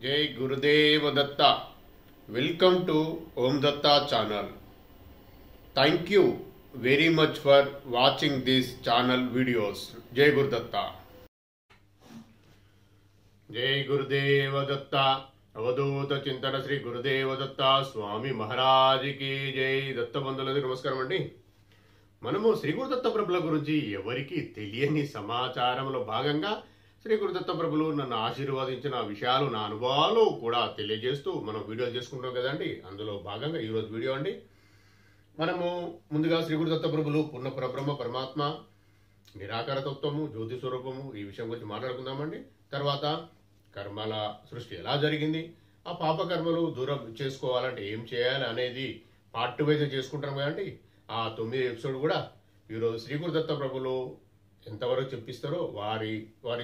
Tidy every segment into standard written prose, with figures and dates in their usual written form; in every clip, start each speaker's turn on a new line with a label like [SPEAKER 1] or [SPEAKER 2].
[SPEAKER 1] जय गुरुदेव Dutta. Welcome to Om Datta channel. Thank you very much for watching this channel videos. जय गुरुदत्ता. जय गुरुदेव दत्ता. అవధూత చింతన శ్రీ గురుదేవ దత్త స్వామి మహారాజ్ కి జై. దత్త బంధువులకు నమస్కారం అండి. మనము శ్రీ గురుదత్త ప్రభుల గురించి ఎవరికి తెలియని సమాచారంలో భాగంగా శ్రీ గురుదత్త ప్రభులు నన్ను ఆశీర్వదించిన విషయాలు, నా అనుభవాలు కూడా తెలియజేస్తూ మనం వీడియోలు చేసుకుంటాం కదండి. అందులో భాగంగా ఈరోజు వీడియో అండి. మనము ముందుగా శ్రీ గురుదత్త ప్రభులు పూర్ణ పరబ్రహ్మ పరమాత్మ, నిరాకార తత్వము, జ్యోతి స్వరూపము, ఈ విషయం గురించి మాట్లాడుకుందామండి. తర్వాత కర్మల సృష్టి ఎలా జరిగింది, ఆ పాప కర్మలు దూరం చేసుకోవాలంటే ఏం చేయాలి అనేది పార్ట్ వైజ్ చేసుకుంటాం కదండి. ఆ 9 ఎపిసోడ్ కూడా ఈరోజు శ్రీ గురుదత్త ప్రభులు ఎంతవరకు చెప్పిస్తారో వారి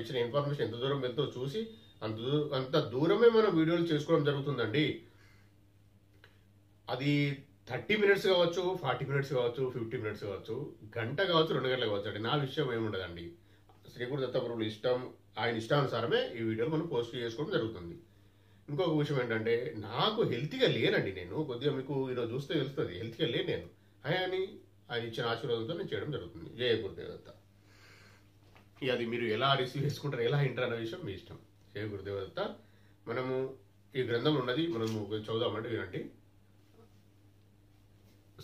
[SPEAKER 1] ఇచ్చిన ఇన్ఫర్మేషన్ ఎంత దూరం ఎంతో చూసి అంత దూరమే మనం వీడియోలు చేసుకోవడం జరుగుతుందండి. అది 30 మినిట్స్ కావచ్చు, 40 మినిట్స్ కావచ్చు, 50 మినిట్స్ కావచ్చు, గంట కావచ్చు, 2 గంటలు కావచ్చు అండి. నా విషయం ఏముండదండి. శ్రీ గురుదత్త ప్రభులు ఇష్టం, ఆయన ఇష్టానుసారమే ఈ వీడియోలు మనం పోస్ట్ చేసుకోవడం జరుగుతుంది. ఇంకొక విషయం ఏంటంటే, నాకు హెల్తీగా లేనండి. నేను కొద్దిగా మీకు ఈరోజు చూస్తే తెలుస్తుంది, హెల్తీగా లేను నేను. ఆయన ఇచ్చిన ఆశీర్వాదంతో నేను చేయడం జరుగుతుంది. జయ గురుదేవదత్త. అది మీరు ఎలా రిసీవ్ చేసుకుంటారు, ఎలా వింటారు అనే విషయం మీ ఇష్టం. జయ గురుదేవదత్త. మనము ఈ గ్రంథంలో ఉన్నది మనము చదువుదామంటే వినండి.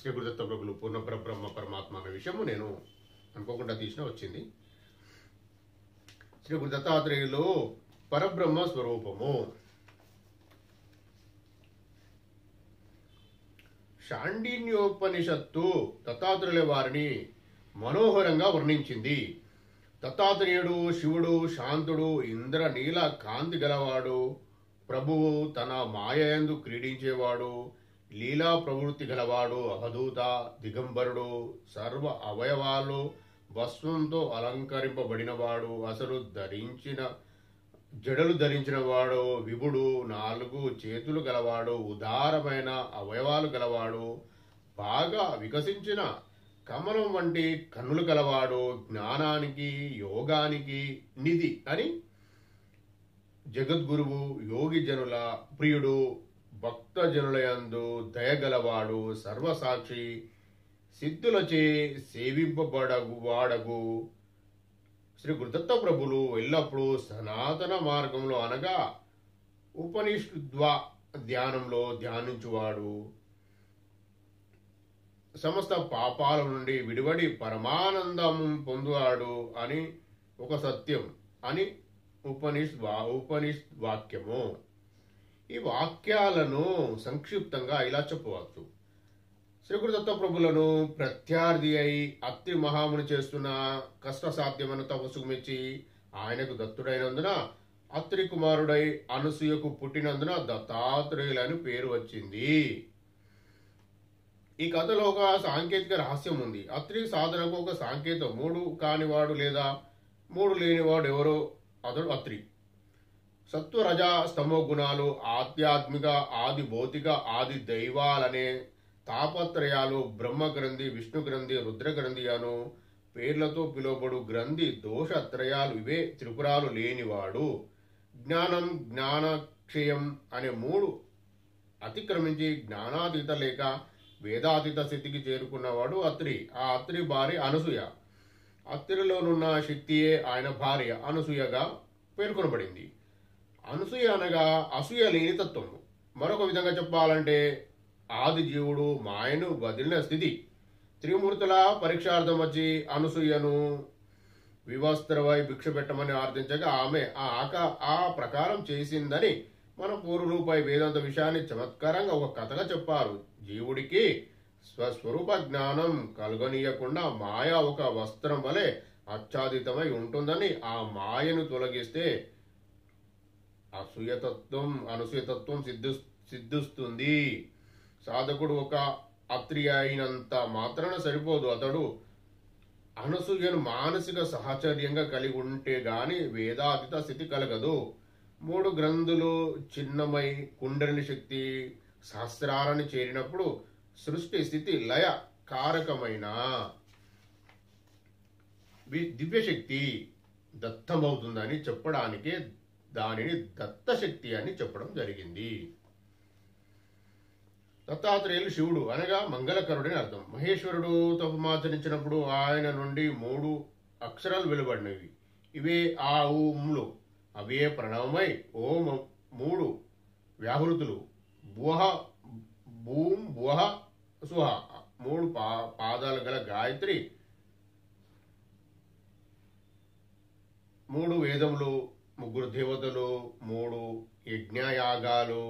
[SPEAKER 1] శ్రీ గురుదత్త ప్రభులు పూర్ణ పరబ్రహ్మ పరమాత్మ అనే విషయము నేను అనుకోకుండా వచ్చింది. శ్రీ గురు దత్తాత్రేయులు పరబ్రహ్మ స్వరూపము. షాండిన్యోపనిషత్తు దత్తాత్రేయుల వారిని మనోహరంగా వర్ణించింది. దత్తాత్రేయుడు శివుడు, శాంతుడు, ఇంద్ర నీల కాంతి గలవాడు, ప్రభువు, తన మాయయందు క్రీడించేవాడు, లీలా ప్రవృత్తి గలవాడు, అవధూత, దిగంబరుడు, సర్వ అవయవాలు భస్మంతో అలంకరింపబడినవాడు, అసలు జడలు ధరించినవాడు, విభుడు, 4 చేతులు గలవాడు, ఉదారమైన అవయవాలు గలవాడు, బాగా వికసించిన కమలం వంటి కన్నులు గలవాడు, జ్ఞానానికి యోగానికి నిధి అని జగద్గురువు, యోగి జనుల ప్రియుడు, భక్తజనులయందు దయగలవాడు, సర్వసాక్షి, సిద్ధులచే సేవింపబడగు శ్రీ గురుదత్త ప్రభులు ఎల్లప్పుడూ సనాతన మార్గంలో అనగా ఉపనిషద్వ ధ్యానంలో ధ్యానించువాడు, సమస్త పాపాల నుండి విడివడి పరమానందం పొందువాడు అని ఒక సత్యం అని ఉపనిషద్ వాక్యము. ఈ వాక్యాలను సంక్షిప్తంగా ఇలా చెప్పవచ్చు. శ్రీ గురుదత్త ప్రభులను ప్రత్యర్థి అయి అత్రి మహాముని చేస్తున్న కష్టసాధ్యమైన తపస్సుకు మెచ్చి ఆయనకు దత్తుడైనందున అత్రి కుమారుడై అనసూయకు పుట్టినందున దత్తాత్రేయులని పేరు వచ్చింది. ఈ కథలో ఒక సాంకేతిక రహస్యం ఉంది. అత్రి సాధనకు ఒక సాంకేతం. 3 కానివాడు లేదా 3 లేనివాడు ఎవరో అతడు అత్రి. సత్వ, రజ, స్తమో గుణాలు, ఆధ్యాత్మిక, ఆది భౌతిక, ఆది దైవాలనే తాపత్రయాలు, బ్రహ్మగ్రంథి, విష్ణు గ్రంథి, రుద్రగ్రంథి అను పేర్లతో పిలువబడు గ్రంథి దోషత్రయాలు, ఇవే త్రిపురాలు లేనివాడు. జ్ఞానం, జ్ఞానక్షయం అనే 3 అతిక్రమించి జ్ఞానాతీత లేక వేదాతీత స్థితికి చేరుకున్నవాడు అత్రి. ఆ అత్రి భార్య అనసూయ. అత్రిలోనున్న శక్తియే ఆయన భార్య అనసూయగా పేర్కొనబడింది. అనసూయ అనగా అసూయ లేని తత్వము. మరొక విధంగా చెప్పాలంటే ఆది జీవుడు మాయను వదిలిన స్థితి. త్రిమూర్తుల పరీక్షార్థం వచ్చి అనసూయను వివస్త్రవై భిక్ష పెట్టమని ఆర్థించగా ఆమె ఆ ప్రకారం చేసిందని మన పూర్వులపై వేదాంత విషయాన్ని చమత్కారంగా ఒక కథగా చెప్పారు. జీవుడికి స్వస్వరూప జ్ఞానం కలుగనీయకుండా మాయ ఒక వస్త్రం వలె ఆచ్ఛాదితమై ఉంటుందని, ఆ మాయను తొలగిస్తే అనసూయతత్వం సిద్ధిస్తుంది. సాధకుడు ఒక అత్రి అయినంత మాత్రాన సరిపోదు. అతడు అనసూయను మానసిక సహచర్యంగా కలిగి ఉంటే గాని వేదాతీత స్థితి కలగదు. 3 గ్రంథులు చిన్నమై కుండలిని శక్తి సహస్రారాన్ని చేరినప్పుడు సృష్టి స్థితి లయ కారకమైన దివ్యశక్తి దత్తమవుతుందని చెప్పడానికి దానిని దత్తశక్తి అని చెప్పడం జరిగింది. దత్తాత్రేయులు శివుడు అనగా మంగళకరుడని అర్థం. మహేశ్వరుడు తపమాచరించినప్పుడు ఆయన నుండి 3 అక్షరాలు వెలువడినవి. ఇవే ఆ ఊములు. అవే ప్రణవమై ఓం 3 వ్యాహృతులు భువః భూం భువః సుహ 3 పాదాలు గల గాయత్రి, 3 వేదములు, 3 దేవతలు, 3 యజ్ఞయాగాలు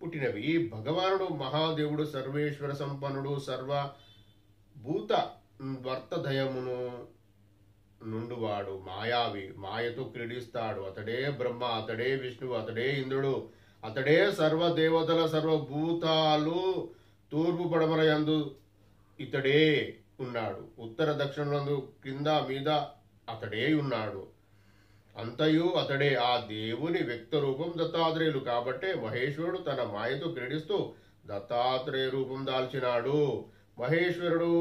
[SPEAKER 1] పుట్టినవి. ఈ భగవానుడు మహాదేవుడు సర్వేశ్వర సంపన్నుడు, సర్వభూత వర్తదయమును నుండువాడు, మాయావి, మాయతో క్రీడిస్తాడు. అతడే బ్రహ్మ, అతడే విష్ణువు, అతడే ఇంద్రుడు, అతడే సర్వదేవతల సర్వభూతాలు తూర్పు పడమర యందు ఇతడే ఉన్నాడు. ఉత్తర దక్షిణందు కింద మీద అతడే ఉన్నాడు. అంతయు అతడే. ఆ దేవుని వ్యక్త రూపం దత్తాత్రేయులు. కాబట్టే మహేశ్వరుడు తన మాయతో క్రీడిస్తూ దత్తాత్రేయ రూపం దాల్చినాడు. మహేశ్వరుడు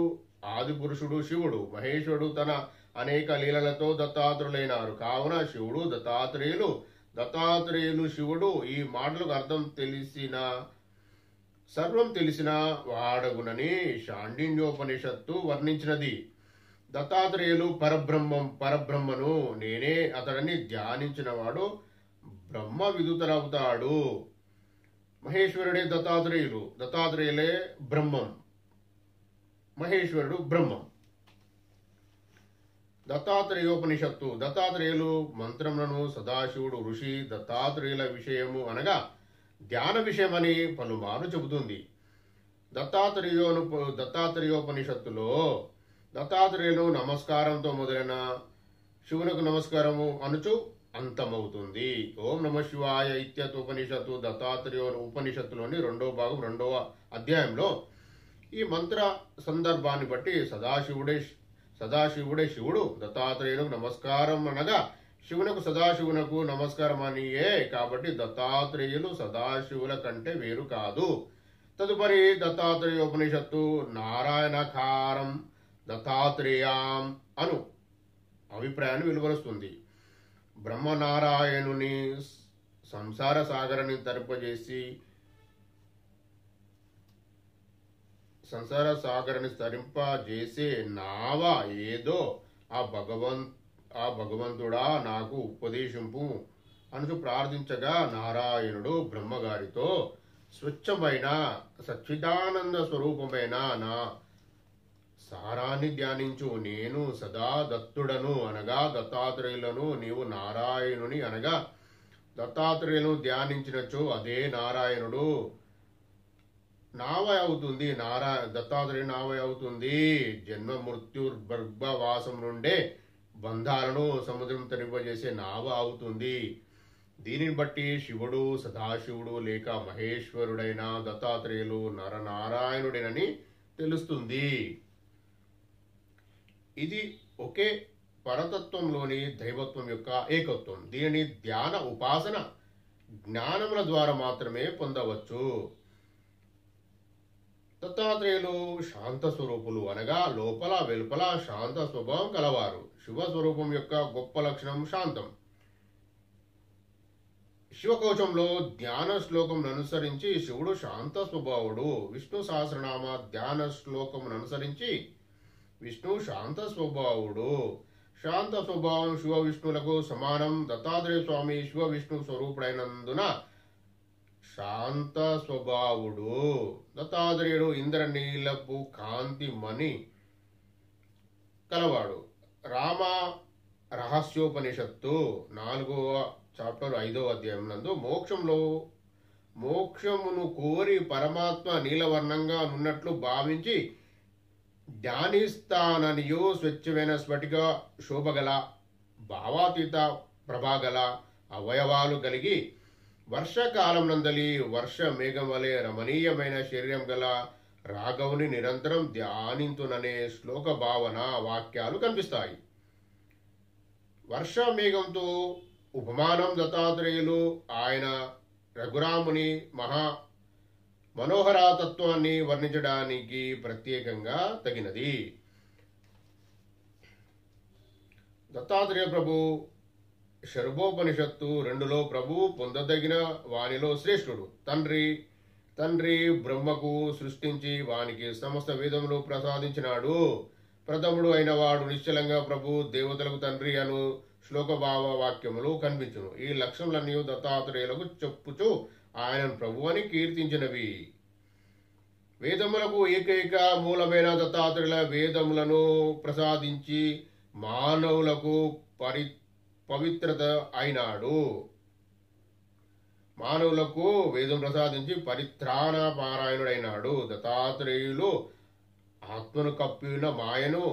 [SPEAKER 1] ఆది పురుషుడు శివుడు. మహేశ్వరుడు తన అనేక లీలలతో దత్తాత్రేయులైనారు. కావున శివుడు దత్తాత్రేయులు, దత్తాత్రేయులు శివుడు. ఈ మాటలకు అర్థం తెలిసిన సర్వం తెలిసిన వాడగునని శాండిన్యోపనిషత్తు వర్ణించినది. దత్తాత్రేయులు పరబ్రహ్మను నేనే అతడిని ధ్యానించినవాడు బ్రహ్మ విదుతరవుతాడు. మహేశ్వరుడే దత్తాత్రేయులు, దత్తాత్రేయులే బ్రహ్మం, మహేశ్వరుడు బ్రహ్మం. దత్తాత్రేయోపనిషత్తు. దత్తాత్రేయులు మంత్రములను సదాశివుడు ఋషి దత్తాత్రేయుల విషయము అనగా ధ్యాన విషయమని పలుమారు చెబుతుంది. దత్తాత్రేయోపనిషత్తులో దత్తాత్రేయులు నమస్కారంతో మొదలైన శివునకు నమస్కారము అనుచు అంతమవుతుంది. ఓం నమ శివాయ ఇత్యత్ ఉపనిషత్తు దత్తాత్రేయ ఉపనిషత్తులోని 2వ భాగం 2వ అధ్యాయంలో ఈ మంత్ర సందర్భాన్ని బట్టి సదాశివుడే శివుడు, దత్తాత్రేయులకు నమస్కారం అనగా శివునకు సదాశివునకు నమస్కారం అనియే. కాబట్టి దత్తాత్రేయులు సదాశివుల కంటే వేరు కాదు. తదుపరి దత్తాత్రేయోపనిషత్తు నారాయణకారం దత్తాత్రేయాం అను అభిప్రాయాన్ని వెలువరుస్తుంది. బ్రహ్మనారాయణుని సంసార సాగరాన్ని తరింపజేసే నావ ఏదో ఆ భగవంతుడా నాకు ఉపదేశింపు అనుచు ప్రార్థించగా నారాయణుడు బ్రహ్మగారితో స్వచ్ఛమైన సచ్చిదానంద స్వరూపమైన నా సారాన్ని ధ్యానించు. నేను సదా దత్తుడను అనగా దత్తాత్రేయులను, నీవు నారాయణుని అనగా దత్తాత్రేయులను ధ్యానించినచో అదే నారాయణుడు నావ అవుతుంది. దత్తాత్రేయుడు నావ అవుతుంది. జన్మ మృత్యుర్గర్భవాసం నుండే బంధాలను సముద్రం తరింపజేసే నావ అవుతుంది. దీనిని బట్టి శివుడు సదాశివుడు లేక మహేశ్వరుడైన దత్తాత్రేయులు నరనారాయణుడేనని తెలుస్తుంది. ఇది ఒకే పరతత్వంలోని దైవత్వం యొక్క ఏకత్వం. దీనిని ధ్యాన ఉపాసన జ్ఞానముల ద్వారా మాత్రమే పొందవచ్చు. దత్తాత్రేయులు శాంత స్వరూపులు అనగా లోపల వెలుపల శాంత స్వభావం కలవారు. శివ స్వరూపం యొక్క గొప్ప లక్షణం శాంతం. శివకవచంలో ధ్యాన శ్లోకమును అనుసరించి శివుడు శాంత స్వభావుడు. విష్ణు సహస్రనామ ధ్యాన శ్లోకమును అనుసరించి విష్ణు శాంత స్వభావుడు. శాంత స్వభావం శివ విష్ణులకు సమానం. దత్తాత్రేయ స్వామి శివ విష్ణు స్వరూపుడైనందున శాంత స్వభావుడు. దత్తాత్రేయుడు ఇంద్రనీలపు కాంతి మణి కలవాడు. రామ రహస్యోపనిషత్తు 4వ చాప్టర్ 5వ అధ్యాయం నందు మోక్షమును కోరి పరమాత్మ నీలవర్ణంగా ఉన్నట్లు భావించి ధ్యానిస్తాననియో స్వచ్ఛమైన స్ఫటిక శోభగల భావాతీత ప్రభాగల అవయవాలు కలిగి వర్షకాలం నందలి వర్ష మేఘం వలె రమణీయమైన శరీరం గల రాఘవుని నిరంతరం ధ్యానింతుననే శ్లోక భావన వాక్యాలు కనిపిస్తాయి. వర్ష మేఘంతో ఉపమానం దత్తాత్రేయులు ఆయన రఘురాముని మనోహరతత్వాన్ని వర్ణించడానికి ప్రత్యేకంగా తగినది. దత్తాత్రేయ ప్రభు శర్భోపనిషత్తు 2లో ప్రభువు పొందదగిన వానిలో శ్రేష్ఠుడు. తండ్రి బ్రహ్మకు సృష్టించి వానికి సమస్త వేదములు ప్రసాదించినాడు. ప్రథముడు అయిన వాడు నిశ్చలంగా ప్రభు దేవతలకు తండ్రి అను శ్లోకభావ వాక్యములు కనిపించును. ఈ లక్ష్యములన్నీ దత్తాత్రేయులకు చెప్పుచు ఆయన ప్రభు అని కీర్తించినవి. వేదములకు ఏకైక మూలమైన దత్తాత్రేయుల వేదములను ప్రసాదించి మానవులకు పవిత్రత అయినాడు. మానవులకు వేదం ప్రసాదించి పరిత్రాణ పారాయణుడైనాడు. దత్తాత్రేయులు ఆత్మను కప్పిన మాయను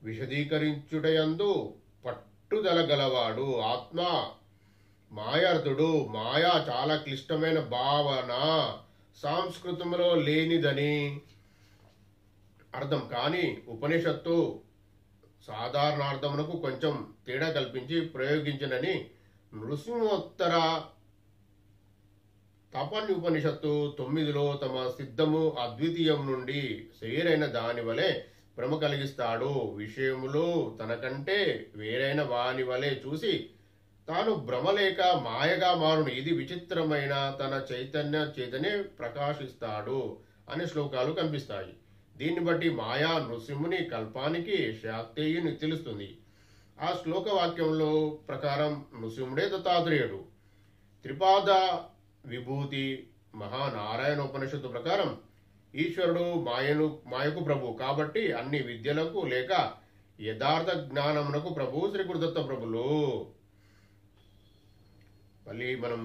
[SPEAKER 1] విశదీకరించుటయందు పట్టుదల గలవాడు. ఆత్మ మాయార్థుడు. మాయా చాలా క్లిష్టమైన భావన, సంస్కృతంలో లేనిదని అర్థం. కానీ ఉపనిషత్తు సాధారణార్థమునకు కొంచెం తేడా కల్పించి ప్రయోగించినని నృసింహోత్తర తపన్యుపనిషత్తు 9లో తమ సిద్ధము అద్వితీయం నుండి వేరైన దాని వలె భ్రమ కలిగిస్తాడు. విషయములు తనకంటే వేరైన వాని వలె చూసి తాను భ్రమలేక మాయగా మారును. ఇది విచిత్రమైన తన చేతనే ప్రకాశిస్తాడు అనే శ్లోకాలు కనిపిస్తాయి. దీన్ని బట్టి మాయా నృసింహుని కల్పానికి శాక్తేయుని తెలుస్తుంది. ఆ శ్లోక వాక్యంలో ప్రకారం నృసింహుడే దత్తాత్రేయుడు. త్రిపాద విభూతి మహానారాయణోపనిషత్తు ప్రకారం ఈశ్వరుడు మాయకు ప్రభు. కాబట్టి అన్ని విద్యలకు లేక యథార్థ జ్ఞానమునకు ప్రభు శ్రీ గురుదత్త ప్రభులు. మళ్ళీ మనం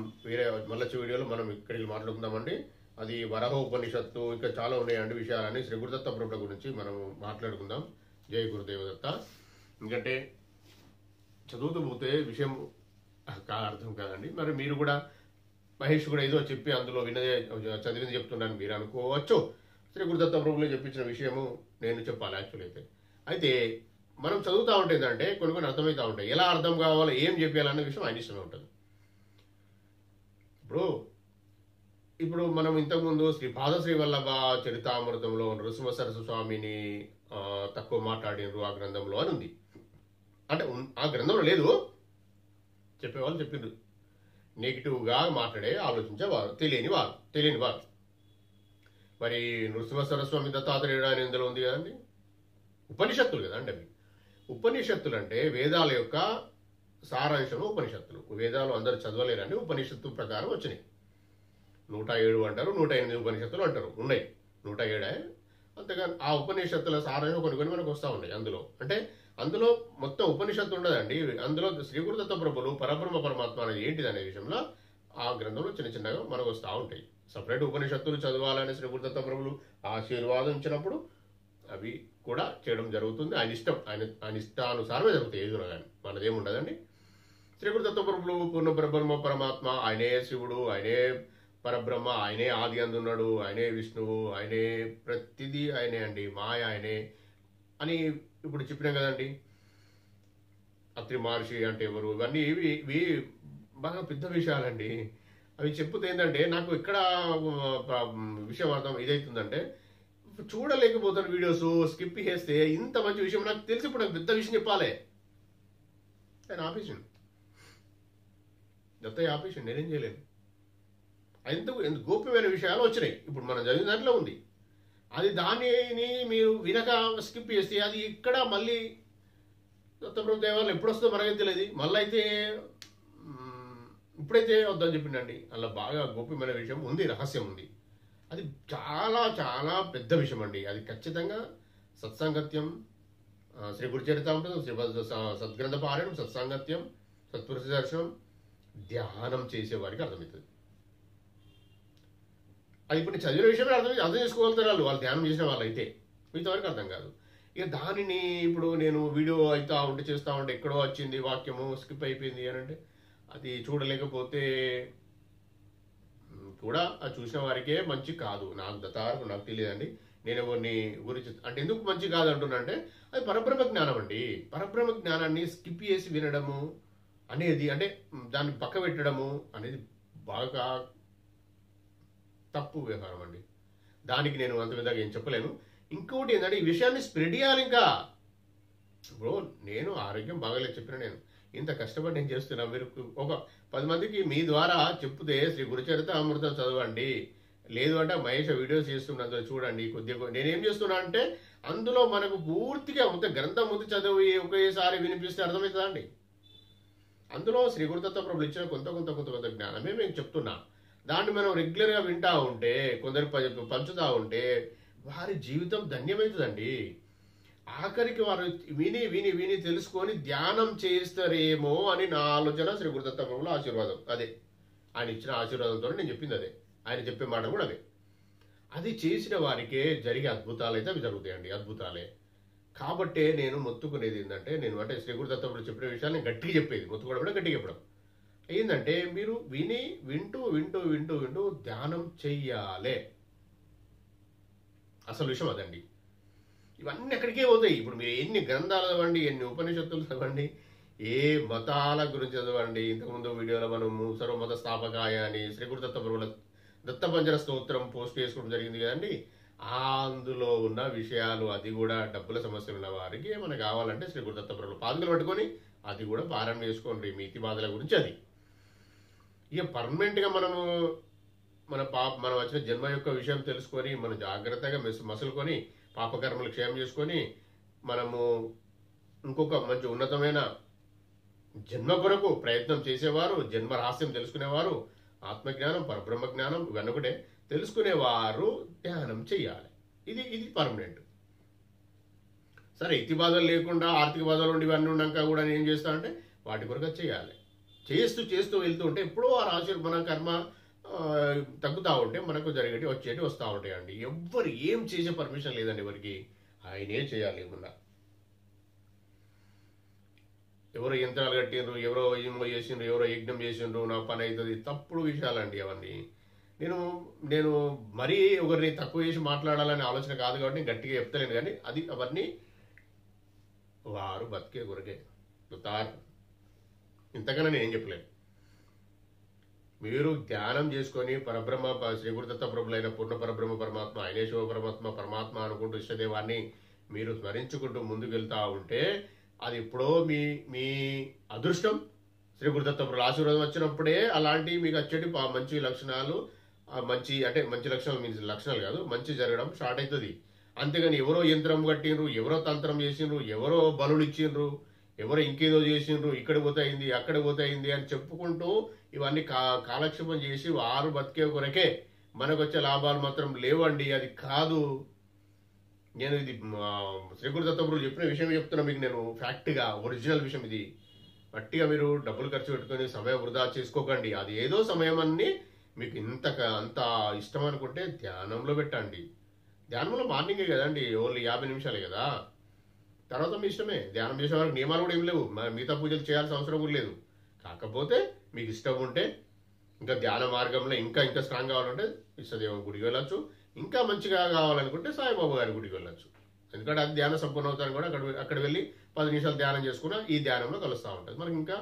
[SPEAKER 1] మళ్ళీ వీడియోలో మనం ఇక్కడికి మాట్లాడుకుందామండి. అది వరహ ఉపనిషత్తు, ఇంకా చాలా ఉన్నాయండి విషయాలని శ్రీ గురుదత్త ప్రభుల గురించి మనం మాట్లాడుకుందాం. జై గురుదేవదత్త. ఎందుకంటే చదువుతూ పోతే విషయం అర్థం కాదండి. మరి మీరు కూడా మహేష్ కూడా ఏదో చెప్పి అందులో విన్నదే చదివింది చెప్తున్నాను మీరు అనుకోవచ్చు. శ్రీ గురుదత్త ప్రభులు చెప్పించిన విషయము నేను చెప్పాలి యాక్చువల్ అయితే మనం చదువుతూ ఉంటే ఏంటంటే కొన్ని అర్థమవుతూ ఉంటాయి. ఎలా అర్థం కావాలో ఏం చెప్పాలన్న విషయం ఆయన ఇష్టమే ఉంటుంది. ఇప్పుడు మనం ఇంతకుముందు శ్రీ వల్లభ చరితామృతంలో నృసింహ సరస్వతి స్వామిని తక్కువ మాట్లాడినరు ఆ గ్రంథంలో అని ఉంది. అంటే ఆ గ్రంథంలో లేదు, చెప్పేవాళ్ళు చెప్పిండ్రు. నెగిటివ్గా మాట్లాడే ఆలోచించేవారు, తెలియని వారు. మరి నృసింహ సరస్వామి దత్తాత్రేయుడు అని ఇందులో ఉంది కదండి. ఉపనిషత్తులు కదండి అవి. ఉపనిషత్తులు అంటే వేదాల యొక్క సారాంశము ఉపనిషత్తులు. వేదాలు అందరూ చదవలేరండి, ఉపనిషత్తు ప్రకారం వచ్చినాయి. 107 అంటారు, 108 ఉపనిషత్తులు అంటారు, ఉన్నాయి 107. అంతేగాని ఆ ఉపనిషత్తుల సారాంశం కొన్ని మనకు వస్తూ ఉన్నాయి. అందులో మొత్తం ఉపనిషత్తు ఉండదండి. అందులో శ్రీ గురుదత్త ప్రభులు పరబ్రహ్మ పరమాత్మ అనేది ఏంటిది అనే విషయంలో ఆ గ్రంథంలో చిన్నగా మనకు వస్తూ ఉంటాయి. సపరేట్ ఉపనిషత్తులు చదవాలని శ్రీ గురుదత్త ప్రభులు ఆశీర్వాదం ఇచ్చినప్పుడు అవి కూడా చేయడం జరుగుతుంది. ఆయన ఇష్టం, ఆయన ఇష్టానుసారమే జరుగుతాయి. ఏదున్నా కానీ మనదేముండదండి. శ్రీ గురుదత్త ప్రభులు పూర్ణ పరబ్రహ్మ పరమాత్మ, ఆయనే శివుడు, ఆయనే పరబ్రహ్మ, ఆయనే ఆది అందున్నాడు, ఆయనే విష్ణువు, ఆయనే ప్రతిదీ ఆయనే అండి, మాయ ఆయనే అని ఇప్పుడు చెప్పినాం కదండి. అత్రి మహర్షి అంటే ఎవరు, ఇవన్నీ ఇవి బాగా పెద్ద విషయాలండి. అవి చెప్పుతే ఏంటంటే నాకు ఇక్కడ విషయం అర్థం ఇదవుతుందంటే చూడలేకపోతాను వీడియోస్ స్కిప్ చేస్తే. ఇంత మంచి విషయం నాకు తెలిసి ఇప్పుడు నాకు పెద్ద విషయం చెప్పాలి. ఆయన ఆపేసిండు, దత్తయ్య ఆపేసిండు, నేనేం చేయలేను. ఎందుకు గోప్యమైన విషయాలు వచ్చినాయి. ఇప్పుడు మనం చదివిన దాంట్లో ఉంది. అది దానిని మీరు వినక స్కిప్ చేస్తే అది ఇక్కడ మళ్ళీ దత్తప్రభు దేవాలయం ఎప్పుడు వస్తుందో మనకేం తెలియదు. మళ్ళీ అయితే ఇప్పుడైతే వద్దని చెప్పిండండి. అలా బాగా గోప్యమైన విషయం ఉంది, రహస్యం ఉంది. అది చాలా చాలా పెద్ద విషయం అండి. అది ఖచ్చితంగా సత్సాంగత్యం, శ్రీ గురు చరితామృతం, శ్రీ సద్గ్రంథ పారాయణం, సత్సాంగత్యం, సత్పురుష దర్శనం, ధ్యానం చేసేవారికి అర్థమవుతుంది. అది ఇప్పుడు చదివిన విషయమే అర్థం చేసుకోగలుగుతారు వాళ్ళు ధ్యానం చేసిన వాళ్ళు అయితే. మిగతా వరకు అర్థం కాదు. ఇక దానిని ఇప్పుడు నేను వీడియో అయితే ఉంటే చేస్తూ ఉంటే ఎక్కడో వచ్చింది వాక్యము స్కిప్ అయిపోయింది అని అంటే అది చూడలేకపోతే కూడా అది చూసిన వారికే మంచి కాదు. నాకు దత్తావరకు నాకు తెలియదండి. నేను ఎవరిని గురించి అంటే ఎందుకు మంచి కాదు అంటున్నా అంటే అది పరబ్రహ్మ జ్ఞానం అండి. పరబ్రహ్మ జ్ఞానాన్ని స్కిప్ చేసి వినడము అనేది, అంటే దాన్ని పక్క పెట్టడము అనేది బాగా తప్పు వ్యవహారం అండి. దానికి నేను అంత విధంగా ఏం చెప్పలేను. ఇంకోటి ఏంటంటే ఈ విషయాన్ని స్ప్రెడ్ చేయాలి. ఇంకా ఇప్పుడు నేను ఆరోగ్యం బాగాలేదు చెప్పిన నేను ఇంత కష్టపడి నేను చేస్తున్నా, మీరు ఒక 10 మందికి మీ ద్వారా చెప్తే శ్రీ గురుచరిత అమృతం చదవండి, లేదు అంటే మహేష్ వీడియోస్ చేస్తున్నందులో చూడండి కొద్దిగా. నేనేం చేస్తున్నా అంటే అందులో మనకు పూర్తిగా గ్రంథం ముందు చదివి ఒకేసారి వినిపిస్తే అర్థమవుతుందా అండి? అందులో శ్రీ గురుదత్త ప్రభులు ఇచ్చిన కొంత కొంత కొంత కొంత జ్ఞానమే మేము చెప్తున్నా. దాన్ని మనం రెగ్యులర్గా వింటా ఉంటే, కొందరు పంచుతా ఉంటే వారి జీవితం ధన్యమవుతుందండి. ఆఖరికి వారు విని విని విని తెలుసుకొని ధ్యానం చేస్తారేమో అని నా ఆలోచన. శ్రీ గురుదత్త ప్రభుల ఆశీర్వాదం అదే, ఆయన ఇచ్చిన ఆశీర్వాదంతో నేను చెప్పింది అదే, ఆయన చెప్పే మాట కూడా అదే. అది చేసిన వారికే జరిగే అద్భుతాలు అయితే అవి జరుగుతాయండి, అద్భుతాలే. కాబట్టే నేను మొత్తుకునేది ఏంటంటే, నేను అంటే శ్రీ గురుదత్త ప్రభులు చెప్పిన విషయాలు నేను గట్టిగా చెప్పేది, మొత్తుకోవడం కూడా గట్టిగా చెప్పడం ఏంటంటే, మీరు వింటూ వింటూ వింటూ వింటూ ధ్యానం చెయ్యాలే. అసలు విషయం అదండి. ఇవన్నీ ఎక్కడికే పోతాయి. ఇప్పుడు మీరు ఎన్ని గ్రంథాలు చదవండి, ఎన్ని ఉపనిషత్తులు చదవండి, ఏ మతాల గురించి చదవండి. ఇంతకుముందు వీడియోలో మనము సర్వమత స్థాపకాయ అని శ్రీ గురుదత్త ప్రభుల దత్తపంజర స్తోత్రం పోస్ట్ చేసుకోవడం జరిగింది కదండి. అందులో ఉన్న విషయాలు, అది కూడా డబ్బుల సమస్య ఉన్న వారికి ఏమైనా కావాలంటే శ్రీ గురుదత్త ప్రభుల పాదుకలు పట్టుకొని అది కూడా పారాయణ చేసుకోండి. మీ ఇతి బాధల గురించి అది. ఇక పర్మనెంట్గా మనం వచ్చిన జన్మ యొక్క విషయం తెలుసుకొని మనం జాగ్రత్తగా మసులుకొని పాపకర్మలు క్షేమం చేసుకొని మనము ఇంకొక మంచి ఉన్నతమైన జన్మ కొరకు ప్రయత్నం చేసేవారు, జన్మ రహస్యం తెలుసుకునేవారు, ఆత్మజ్ఞానం పరబ్రహ్మ జ్ఞానం ఇవన్నీ ఒకటే తెలుసుకునేవారు ధ్యానం చెయ్యాలి. ఇది పర్మనెంట్. సరే, ఇతి బాధలు లేకుండా ఆర్థిక బాధలు ఉండి ఇవన్నీ ఉన్నాక కూడా నేను ఏం చేస్తానంటే వాటి కొరకు చేయాలి. చేస్తూ వెళ్తూ ఉంటే ఎప్పుడో ఆ రాశి మన కర్మ తగ్గుతూ ఉంటే మనకు జరిగేటి వచ్చేటి వస్తూ ఉంటాయండి. ఎవ్వరు ఏం చేసే పర్మిషన్ లేదండి ఎవరికి, ఆయనే చేయాలి. ఏమన్నా ఎవరో యంత్రాలు కట్టిండ్రు, ఎవరో ఏమో చేసిండ్రు, ఎవరో యజ్ఞం చేసిండ్రు, నా పని అవుతుంది, తప్పుడు విషయాలండి అవన్నీ. నేను మరీ ఒకరిని తక్కువ చేసి మాట్లాడాలనే ఆలోచన కాదు కాబట్టి నేను గట్టిగా చెప్తలేను. కానీ అవన్నీ వారు బతికే కొరకే. ఇంతకన్నా నేను ఏం చెప్పలేను. మీరు ధ్యానం చేసుకొని పరబ్రహ్మ శ్రీ గురుదత్త ప్రభులైన పూర్ణ పరబ్రహ్మ పరమాత్మ, ఆయనే శివ పరమాత్మ అనుకుంటూ ఇష్టదేవాన్ని మీరు స్మరించుకుంటూ ముందుకు వెళ్తా ఉంటే అది ఎప్పుడో మీ అదృష్టం. శ్రీ గురుదత్త ప్రభుల ఆశీర్వాదం వచ్చినప్పుడే అలాంటి మీకు వచ్చేటి మంచి లక్షణాలు, మంచి లక్షణాలు మీన్స్ లక్షణాలు కాదు, మంచి జరగడం స్టార్ట్ అవుతుంది. అంతేగాని ఎవరో యంత్రం కట్టిండ్రు, ఎవరో తంత్రం చేసిండ్రు, ఎవరో బలులు ఇచ్చిండ్రు, ఎవరో ఇంకేదో చేసిండ్రు, ఇక్కడ పోతాయింది అక్కడ పోతాయింది అని చెప్పుకుంటూ ఇవన్నీ కాలక్షేపం చేసి వారు బతికే కొరకే మనకు వచ్చే లాభాలు మాత్రం లేవండి. అది కాదు. నేను ఇది శ్రీ గురుదత్త ప్రభులు చెప్పిన విషయం చెప్తున్నా మీకు, నేను ఫ్యాక్ట్గా ఒరిజినల్ విషయం ఇది. గట్టిగా మీరు డబ్బులు ఖర్చు పెట్టుకొని సమయం వృధా చేసుకోకండి. అది ఏదో సమయం అన్ని మీకు అంత ఇష్టం అనుకుంటే ధ్యానంలో పెట్టండి. ధ్యానంలో మార్నింగే కదండి, ఓన్లీ 50 నిమిషాలే కదా. తర్వాత మీ ఇష్టమే. ధ్యానం చేసే వారికి నియమాలు కూడా ఏం లేవు, మిగతా పూజలు చేయాల్సిన అవసరం కూడా లేదు. కాకపోతే మీకు ఇష్టం ఉంటే ఇంకా ధ్యాన మార్గంలో ఇంకా స్ట్రాంగ్ కావాలంటే ఇష్టదేవం గుడికి వెళ్ళొచ్చు. ఇంకా మంచిగా కావాలనుకుంటే సాయిబాబా గారి గుడికి వెళ్ళొచ్చు. ఎందుకంటే అది ధ్యాన సంపూర్ణ అవుతాను కూడా అక్కడ వెళ్ళి 10 నిమిషాలు ధ్యానం చేసుకున్నా ఈ ధ్యానంలో కలుస్తూ ఉంటుంది. మనకి ఇంకా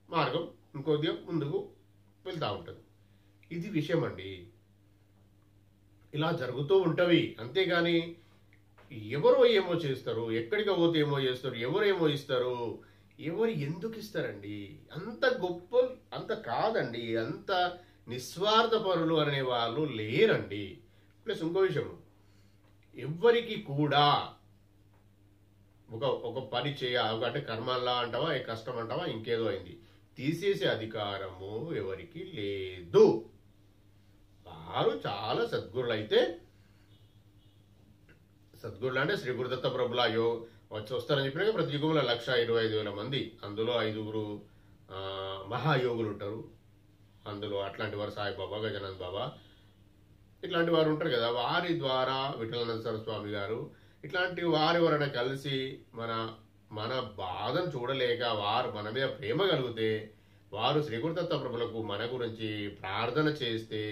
[SPEAKER 1] మార్గం ఇంకొద్దిగా ముందుకు వెళ్తూ ఉంటుంది. ఇది విషయం అండి. ఇలా జరుగుతూ ఉంటవి. అంతేగాని ఎవరో ఏమో చేస్తారు, ఎక్కడికి పోతే ఏమో చేస్తారు, ఎవరేమో ఇస్తారు, ఎవరు ఎందుకు ఇస్తారండి? అంత గొప్ప అంత కాదండి, అంత నిస్వార్థ పరులు అనే వాళ్ళు లేరండి. ప్లస్ ఇంకో విషయం, ఎవ్వరికి కూడా ఒక పని అంటే కర్మల్లా అంటావా, కష్టం అంటావా, ఇంకేదో అయింది తీసేసే అధికారము ఎవరికి లేదు. వారు చాలా సద్గురులు అయితే, సద్గురులు అంటే శ్రీ గురుదత్త ప్రభుల వస్తారని చెప్పినాక ప్రతి యుగంలో 1,25,000 మంది, అందులో 5గురు మహాయోగులు ఉంటారు. అందులో అట్లాంటి వారు సాయిబాబా, గజానంద్ బాబా ఇట్లాంటి వారు ఉంటారు కదా. వారి ద్వారా విఠలానంద సరస్వామి గారు ఇట్లాంటి వారి వలన కలిసి మన బాధను చూడలేక వారు మన మీద ప్రేమ కలిగితే వారు శ్రీ గురుదత్త ప్రభులకు మన గురించి ప్రార్థన చేస్తే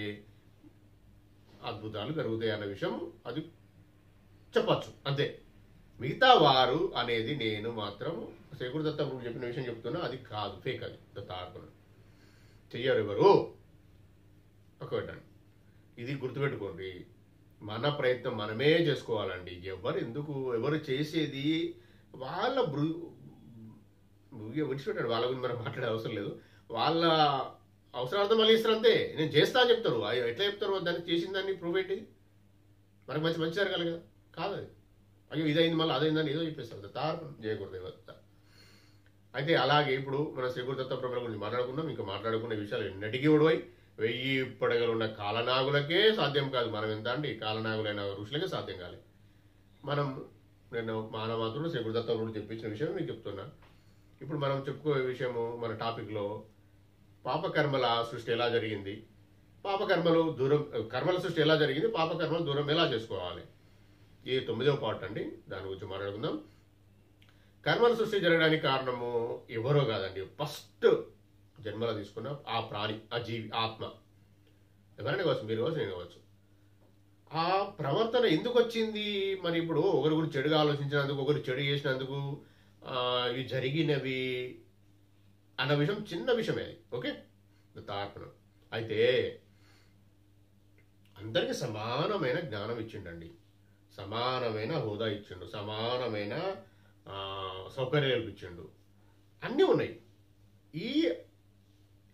[SPEAKER 1] అద్భుతాలు జరుగుతాయి అన్న విషయం అది చెప్పచ్చు. అంతే. మిగతా వారు అనేది నేను మాత్రం శ్రీ గురుదత్త ప్రభు చెప్పిన విషయం చెప్తున్నా, అది కాదు, ఫేక్. అది దత్తార్పణ చెయ్యరు ఎవరు. ఒకటండి, ఇది గుర్తుపెట్టుకోండి. మన ప్రయత్నం మనమే చేసుకోవాలండి. ఎవరు చేసేది వాళ్ళ విడిచిపెట్టాడు, వాళ్ళ గురించి మనం మాట్లాడే అవసరం లేదు. వాళ్ళ అవసరార్థం మళ్ళీ ఇస్తారు అంతే. నేను చేస్తా అని చెప్తారు, ఎట్లా చెప్తారు? దాన్ని చేసిన దాన్ని ప్రూవ్ ఏంటి? మనకు మంచి జరగాలి కదా, కాదు అది. అయ్యో ఇదైంది మళ్ళీ అదైందని ఏదో చెప్పేస్తారు, తార్పణం చేయకూడదు. అయితే అలాగే ఇప్పుడు మనం శ్రీ గురుదత్త ప్రభుల గురించి మాట్లాడుకున్నాం. ఇంకా మాట్లాడుకునే విషయాలు ఎన్నటికీ ఒడవై 1000 పడగలున్న కాలనాగులకే సాధ్యం కాదు. మనం ఎంత అండి, కాలనాగులైన ఋషులకే సాధ్యం కాలేదు. నేను మానవాతుడు శ్రీ గురుదత్త ప్రభులు చెప్పించిన విషయం మీకు చెప్తున్నా. ఇప్పుడు మనం చెప్పుకోే విషయము మన టాపిక్లో పాపకర్మల సృష్టి ఎలా జరిగింది, కర్మల సృష్టి ఎలా జరిగింది, పాపకర్మల దూరం ఎలా చేసుకోవాలి, ఈ 9వ పార్ట్ అండి. దాని గురించి మాట్లాడుకుందాం. కర్మల సృష్టి జరగడానికి కారణము ఎవరో కాదండి, ఫస్ట్ జన్మలో తీసుకున్న ఆ ప్రాణి, ఆ జీవి, ఆత్మ. ఎవరైనా కావచ్చు, మీరు కావచ్చు, నేను కావచ్చు. ఆ ప్రవర్తన ఎందుకు వచ్చింది? మరి ఇప్పుడు ఒకరి గురించి చెడుగా ఆలోచించినందుకు, ఒకరు చెడు చేసినందుకు ఇవి జరిగినవి అన్న విషయం చిన్న విషయమే అది. ఓకే, తార్పణం. అయితే అందరికీ సమానమైన జ్ఞానం ఇచ్చిండండి, సమానమైన హోదా ఇచ్చిండు, సమానమైన సౌకర్యాలు ఇచ్చిండు, అన్నీ ఉన్నాయి. ఈ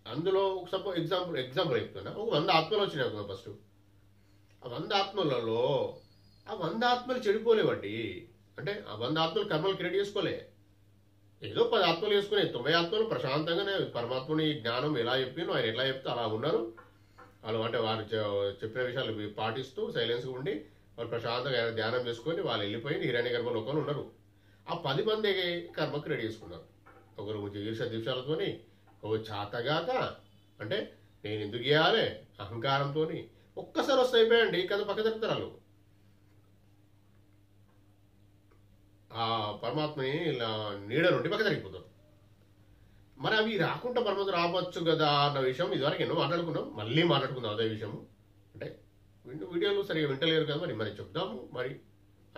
[SPEAKER 1] అందులో సపోజ్ ఎగ్జాంపుల్ చెప్తున్నా. ఒక 100 ఆత్మలు వచ్చినాయి కదా ఫస్ట్. ఆ 100 ఆత్మలలో ఆ 100 ఆత్మలు చెడిపోలేవండి. అంటే ఆ 100 ఆత్మలు కర్మలు క్రియేట్ చేసుకోలే. ఏదో 10 ఆత్మలు చేసుకునే, 90 ఆత్మలు ప్రశాంతంగానే పరమాత్మని జ్ఞానం ఎలా చెప్పినో ఆయన ఎట్లా చెప్తే అలా ఉన్నారు వాళ్ళు. అంటే వారు చెప్పిన విషయాలు పాటిస్తూ సైలెన్స్గా ఉండి వాళ్ళు ప్రశాంతంగా ధ్యానం చేసుకొని వాళ్ళు వెళ్ళిపోయి హిరణ్య గర్భ లోకంలో ఉన్నారు. ఆ 10 మంది కర్మ క్రియేట్ చేసుకున్నారు. ఒకరు ఈర్ష దీక్షాలతోని, ఒక చాతగాక, అంటే నేను ఎందుకు చేయాలి అహంకారంతో ఒక్కసారి వస్తే అయిపోయాయండి కదా, పక్క తప్పుతారు. ఆ పరమాత్మని నీడ నుండి పక్క జరిగిపోతారు. మరి అవి రాకుండా పరమాత్మ రావచ్చు కదా అన్న విషయం ఇదివరకు ఎన్నో మాట్లాడుకున్నాం, మళ్ళీ మాట్లాడుకుందాం అదే విషయము. అంటే వీడియోలు సరిగా వింటలేరు కదా, మరి చెప్దాము మరి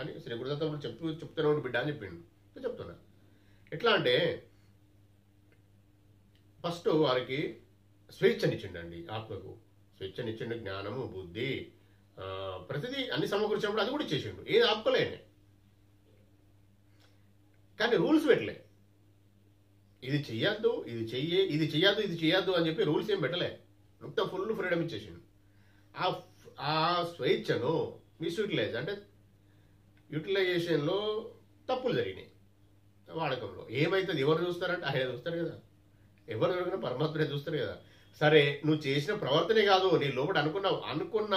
[SPEAKER 1] అని శ్రీ గురుదత్త చెప్తున్నాడు బిడ్డ అని చెప్పిండు. చెప్తున్నా ఎట్లా అంటే, ఫస్ట్ వారికి స్వేచ్ఛనిచ్చిండండి, ఆత్మకు స్వేచ్ఛనిచ్చిండు. జ్ఞానము, బుద్ధి, ప్రతిదీ అన్ని సమకూర్చినప్పుడు అది కూడా చేసిండు. ఏది ఆపుకోలేని, కానీ రూల్స్ పెట్టలే. ఇది చెయ్యొద్దు, ఇది చెయ్యొద్దు అని చెప్పి రూల్స్ ఏం పెట్టలే. మొత్తం ఫుల్ ఫ్రీడమ్ ఇచ్చేసిండు. ఆ స్వేచ్ఛను మిస్యూటిలైజ్, అంటే యూటిలైజేషన్లో తప్పులు జరిగినాయి వాడకంలో. ఏమైతుంది? ఎవరు చూస్తారంటే ఆయన చూస్తారు కదా, ఎవరు దొరికినా పరమాత్మనే చూస్తారు కదా. సరే, నువ్వు చేసిన ప్రవర్తనే కాదు, నీ లోపల అనుకున్న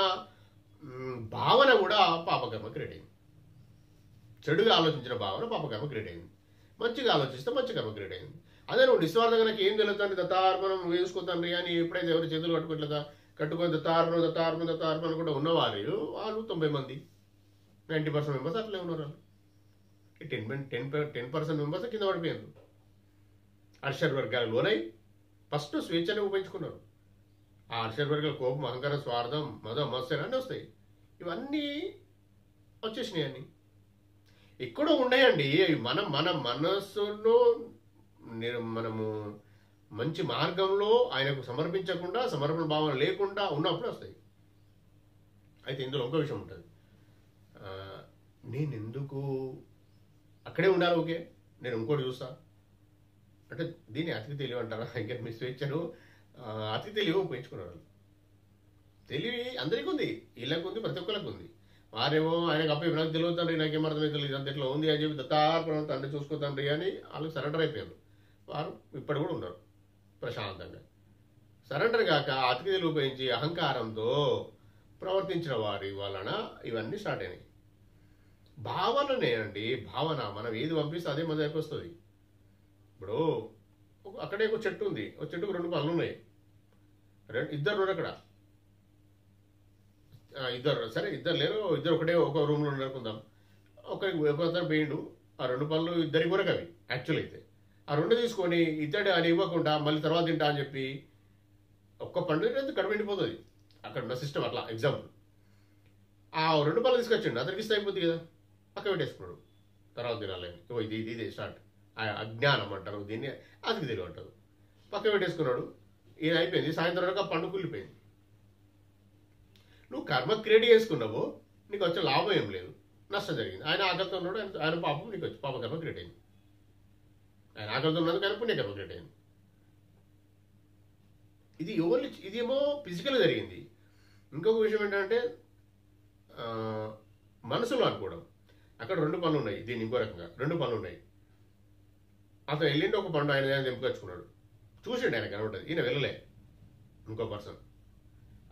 [SPEAKER 1] భావన కూడా పాపకర్మ క్రియేట్ అయింది. చెడుగా ఆలోచించిన భావన పాపకర్మ క్రియేట్ అయింది, మంచిగా ఆలోచిస్తే మంచి కర్మ క్రియేట్ అయింది. అదే నువ్వు నిస్వార్థంగా నాకు ఏం తెలుగుతుంది, దత్తార్పణం వేసుకోతాను అని ఎప్పుడైతే ఎవరు చేతులు కట్టుకొని దత్తార్పణం కూడా ఉన్నవారు వాళ్ళు 90 మంది, 90% మెంబర్స్ అట్లే ఉన్నారు. వాళ్ళు 10% మెంబర్స్ కింద పడిపోయారు. అర్షడ్ వర్గాలు లోనై ఫస్ట్ స్వేచ్ఛని ఉపయోగించుకున్నారు. ఆ అర్షడ్ వర్గాల కోపం, అహంకారం, స్వార్థం, మదం, మత్సరం అన్నీ వస్తాయి. ఇవన్నీ వచ్చేసినాయి. అన్నీ ఎక్కడో ఉన్నాయండి. మన మనస్సులో మనము మంచి మార్గంలో ఆయనకు సమర్పించకుండా, సమర్పణ భావన లేకుండా ఉన్నప్పుడు వస్తాయి. అయితే ఇందులో ఇంకో విషయం ఉంటుంది. నేను ఎందుకు అక్కడే ఉండాలి? ఓకే, నేను ఇంకోటి చూస్తా అంటే దీన్ని అతి తెలివి అంటారా? ఇంకా మీ స్వేచ్ఛను అతి తెలివి ఉపయోగించుకున్నారు. తెలివి అందరికీ ఉంది, వీళ్ళకి ఉంది, ప్రతి ఒక్కరికి ఉంది. వారేమో ఆయనకు అప్ప నాకు తెలియదు తండ్రి, నాకేం అర్థమైతే లేదు, అంత ఇట్లా ఉంది అని చెప్పి దత్తార్పణం తండ్రి చూసుకోతండ్రి అని వాళ్ళకి సరెండర్ అయిపోయారు. వారు ఇప్పటి కూడా ఉన్నారు ప్రశాంతంగా. సరెండర్ కాక అతికి తెలివి ఉపయోగించి అహంకారంతో ప్రవర్తించిన వారి వలన ఇవన్నీ స్టార్ట్ అయినాయి. భావననే అండి, భావన. మనం ఏది పంపిస్తే అదే మన దగ్గరికి వస్తుంది. ఇప్పుడు అక్కడే ఒక చెట్టు ఉంది, ఒక చెట్టుకు 2 పనులు ఉన్నాయి, ఇద్దరు అక్కడ, ఇద్దరు లేరు, ఇద్దరు ఒకటే ఒక రూమ్లో అనుకుందాం. ఒకతను పోయిండు, ఆ 2 పనులు ఇద్దరి కొరకు అవి యాక్చువల్ అయితే. ఆ 2 తీసుకొని ఇద్దడు అని ఇవ్వకుండా మళ్ళీ తర్వాత తింటా అని చెప్పి ఒక్క పండు కడుపు ఎండిపోతుంది. అక్కడ ఉన్న సిస్టమ్ అట్లా. ఎగ్జాంపుల్, ఆ 2 పనులు తీసుకొచ్చిండు, అతనికి ఇస్తే అయిపోతుంది కదా, పక్క పెట్టేసుకున్నాడు, తర్వాత తినాలని. ఇది స్టార్ట్. అజ్ఞానం అంటారు దీన్ని, అతికి తెలివి అంటారు. పక్క పెట్టేసుకున్నాడు, ఈయన అయిపోయింది. సాయంత్రం వరకు ఆ పండు కుళ్ళిపోయింది. నువ్వు కర్మ క్రియేట్ చేసుకున్నావు, నీకు వచ్చే లాభం ఏం లేదు, నష్టం జరిగింది. ఆయన ఆకలితో ఉన్నాడు, ఆయన పాపం నీకు వచ్చి పాపకర్మ క్రియేట్ అయింది. ఆయన ఆకలితో ఉన్నది కానీ పుణ్యకర్మ క్రియేట్ అయింది. ఇదేమో ఫిజికల్గా జరిగింది. ఇంకొక విషయం ఏంటంటే మనసులో అనుకోవడం. అక్కడ 2 పనులు ఉన్నాయి. దీన్ని ఇంకో రకంగా 2 పనులు ఉన్నాయి. అతను వెళ్ళిండి ఒక పండు ఆయన తెంపుకొచ్చుకున్నాడు, చూసిండు, ఆయన కనబడ్డది, ఈయన వెళ్ళలే. ఇంకో పర్సన్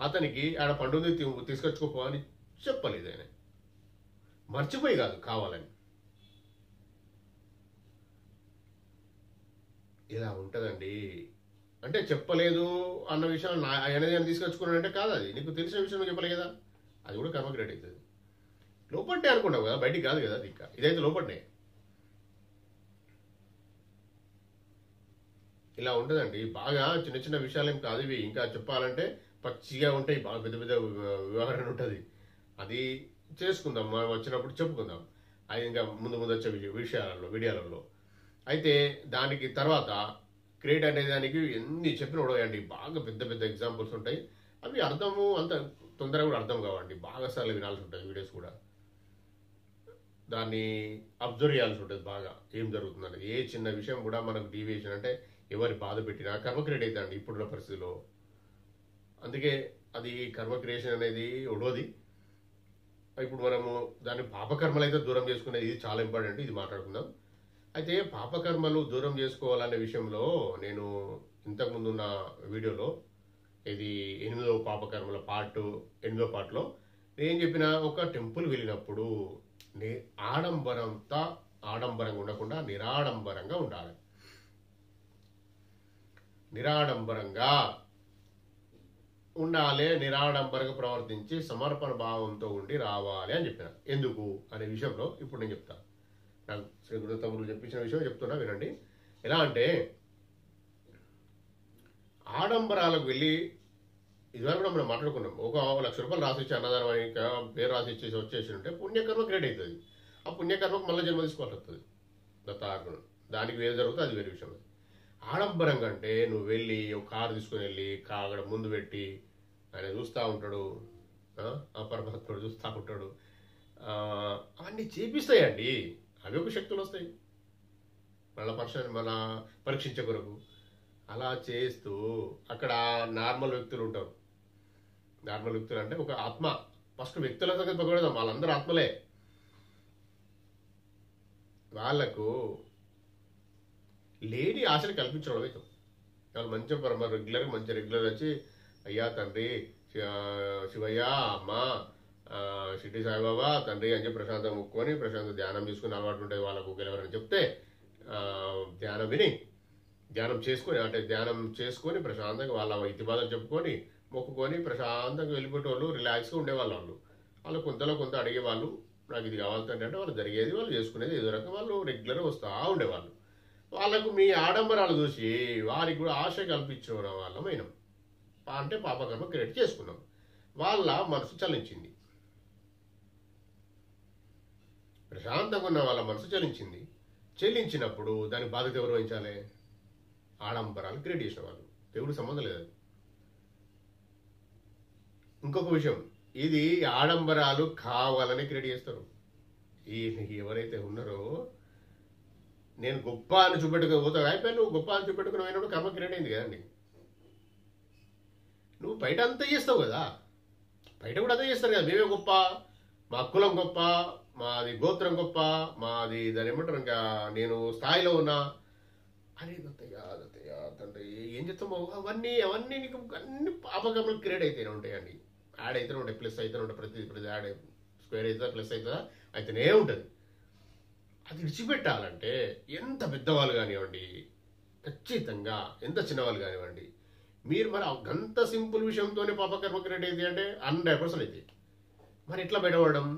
[SPEAKER 1] అతనికి ఆడ పండుని తీసుకొచ్చుకోపో అని చెప్పలేదు, ఆయన మర్చిపోయి కాదు, కావాలని. ఇలా ఉంటుందండి. అంటే చెప్పలేదు అన్న విషయం ఆయన తీసుకొచ్చుకున్నాడంటే కాదు, అది నీకు తెలిసిన విషయం చెప్పలే కదా, అది కూడా కర్మ క్రియేట్ అవుతుంది. లోపట్నే అనుకుంటావు కదా, బయటికి కాదు కదా అది. ఇంకా ఇదైతే లోపట్నే. ఇలా ఉంటుందండి. బాగా చిన్న చిన్న విషయాలు ఏం కాదు ఇవి. ఇంకా చెప్పాలంటే పచ్చిగా ఉంటాయి, బాగా పెద్ద పెద్ద వ్యవహారం ఉంటుంది. అది చేసుకుందాం, మనం వచ్చినప్పుడు చెప్పుకుందాం. అది ఇంకా ముందు వచ్చే వీడియోలలో. అయితే దానికి తర్వాత క్రియేట్ అనే దానికి ఎన్ని చెప్పిన ఉడవండి, బాగా పెద్ద పెద్ద ఎగ్జాంపుల్స్ ఉంటాయి. అవి అర్థము అంత తొందరగా కూడా అర్థం కావండి, బాగా సార్లు వినాల్సి ఉంటుంది వీడియోస్ కూడా. దాన్ని అబ్జర్వ్ చేయాల్సి ఉంటుంది బాగా, ఏం జరుగుతుందని. ఏ చిన్న విషయం కూడా మనకు డీవియేషన్ అంటే ఎవరి బాధ పెట్టినా కర్మ క్రియేట్ అవుతుందండి ఇప్పుడున్న పరిస్థితిలో. అందుకే అది కర్మ క్రియేషన్ అనేది ఉడవది. ఇప్పుడు మనము దాన్ని పాపకర్మలు అయితే దూరం చేసుకునేది, ఇది చాలా ఇంపార్టెంట్, ఇది మాట్లాడుకుందాం. అయితే పాపకర్మలు దూరం చేసుకోవాలనే విషయంలో నేను ఇంతకుముందు ఉన్న వీడియోలో, ఇది 8వ పాపకర్మల 8వ పార్ట్లో నేను చెప్పిన, ఒక టెంపుల్ వెళ్ళినప్పుడు ఆడంబరంగా ఉండకుండా నిరాడంబరంగా ఉండాలి. నిరాడంబరంగా ఉండాలి, నిరాడంబరంగా ప్రవర్తించి సమర్పణ భావంతో ఉండి రావాలి అని చెప్పిన. ఎందుకు అనే విషయంలో ఇప్పుడు నేను చెప్తాను. నాకు శ్రీ గురు తమ్ముడు చెప్పించిన విషయం చెప్తున్నా, వినండి. ఎలా అంటే, ఆడంబరాలకు వెళ్ళి ఇదివరకు కూడా మనం మాట్లాడుకున్నాం. ఒక 1,00,000 రూపాయలు రాసిచ్చి అన్నదానం అని పేరు రాసి ఇచ్చేసి వచ్చేసి ఉంటే పుణ్యకర్మ క్రియేట్ అవుతుంది. ఆ పుణ్యకర్మకు మళ్ళీ జన్మ తీసుకోవాల్సి వస్తుంది. దత్తార్పణం దానికి వేరే జరుగుతుంది, అది వేరే విషయం. ఆడంబరంగా అంటే నువ్వు వెళ్ళి ఒక కారు తీసుకుని వెళ్ళి అక్కడ ముందు పెట్టి ఆయన చూస్తూ ఉంటాడు, ఆ పరమాత్ముడు చూస్తూ ఉంటాడు, అన్నీ చేపిస్తాయండి. అవి ఒక శక్తులు వస్తాయి మన పరీక్షించే కొరకు. అలా చేస్తూ అక్కడ నార్మల్ వ్యక్తులు ఉంటారు. నార్మల్ వ్యక్తులు అంటే ఒక ఆత్మ, ఫస్ట్ వ్యక్తుల సంగతి పక్కడదాం, వాళ్ళందరూ ఆత్మలే. వాళ్లకు లేని ఆశలు కల్పించడం అవుతాం. వాళ్ళు మంచిగా రెగ్యులర్ వచ్చి, అయ్యా తండ్రి శివయ్య, అమ్మ షిర్డీ సాయిబాబా తండ్రి అని చెప్పి ప్రశాంతంగా ముక్కొని ప్రశాంతంగా ధ్యానం తీసుకుని అలవాటు ఉంటుంది వాళ్ళకు. ఎవరైనా చెప్తే ధ్యానం చేసుకొని ప్రశాంతంగా వాళ్ళ ఇతిబాధలు చెప్పుకొని మొక్కుకొని ప్రశాంతంగా వెళ్ళిపోయేటోళ్ళు, రిలాక్స్గా ఉండేవాళ్ళు. వాళ్ళు కొంత అడిగేవాళ్ళు, నాకు ఇది కావాలి అంటే వాళ్ళు జరిగేది, వాళ్ళు చేసుకునేది ఏదో రకం, వాళ్ళు రెగ్యులర్గా వస్తూ ఉండేవాళ్ళు. వాళ్ళకు మీ ఆడంబరాలు చూసి వారికి కూడా ఆశ కల్పించిన వాళ్ళమైనాం. అంటే పాపకర్మ క్రియేట్ చేసుకున్నాం. వాళ్ళ మనసు చలించింది, ప్రశాంతంగా ఉన్న వాళ్ళ మనసు చెల్లించినప్పుడు దానికి బాధ్యత ఎవరు వహించాలి? ఆడంబరాలు క్రియేట్ చేసిన వాళ్ళు. దేవుడికి సంబంధం లేదు. ఇంకొక విషయం, ఇది ఆడంబరాలు కావాలని క్రియేట్ చేస్తారు. ఎవరైతే ఉన్నారో, నేను గొప్ప అని చూపెట్టుకుని పోతావు అయిపోయి, నువ్వు గొప్ప అని చూపెట్టుకుని పోయినప్పుడు కర్మ క్రియేట్ అయింది కదండి. నువ్వు బయట అంతా చేస్తావు కదా, బయట కూడా అంతా చేస్తారు కదా, మేమే గొప్ప, మా కులం గొప్ప, మాది గోత్రం గొప్ప, మాది దాని ఏమంటారు ఇంకా నేను స్థాయిలో ఉన్నా అరే దత్తయ్య తండ్రి ఏం చెప్తామో అవన్నీ నీకు అన్ని పాపకర్మలు క్రియేట్ అయితేనే ఉంటాయండి. యాడ్ అయితేనే ఉంటాయి, ప్లస్ అయితేనే ఉంటాయి. ప్రతి యాడ్ స్క్వేర్ అవుతుందా ప్లస్ అవుతుందా అయితేనే ఉంటుంది. అది విడిచిపెట్టాలంటే ఎంత పెద్దవాళ్ళు కానివ్వండి, ఖచ్చితంగా ఎంత చిన్నవాళ్ళు కానివ్వండి, మీరు మరి అంత సింపుల్ విషయంతోనే పాపకర్మ క్రియేట్ అయితే అంటే 100% అయితే మరి ఎట్లా బయటపడడం?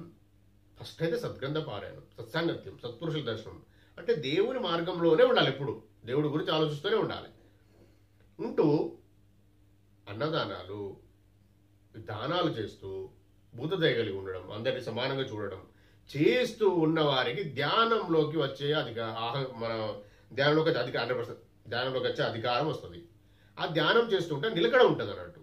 [SPEAKER 1] ఫస్ట్ అయితే సద్గ్రంథ పారాయణం, సత్సాంగత్యం, సత్పురుషుల దర్శనం. అంటే దేవుని మార్గంలోనే ఉండాలి, ఎప్పుడు దేవుడి గురించి ఆలోచిస్తూనే ఉండాలి. ఉంటూ అన్నదానాలు, దానాలు చేస్తూ భూతదయ కలిగి ఉండడం, అందరినీ సమానంగా చూడడం చేస్తూ ఉన్న వారికి ధ్యానంలోకి వచ్చే మన ధ్యానంలోకి వచ్చే 100% ధ్యానంలోకి వచ్చే అధికారం వస్తుంది. ఆ ధ్యానం చేస్తుంటే నిలకడ ఉంటుంది అన్నట్టు,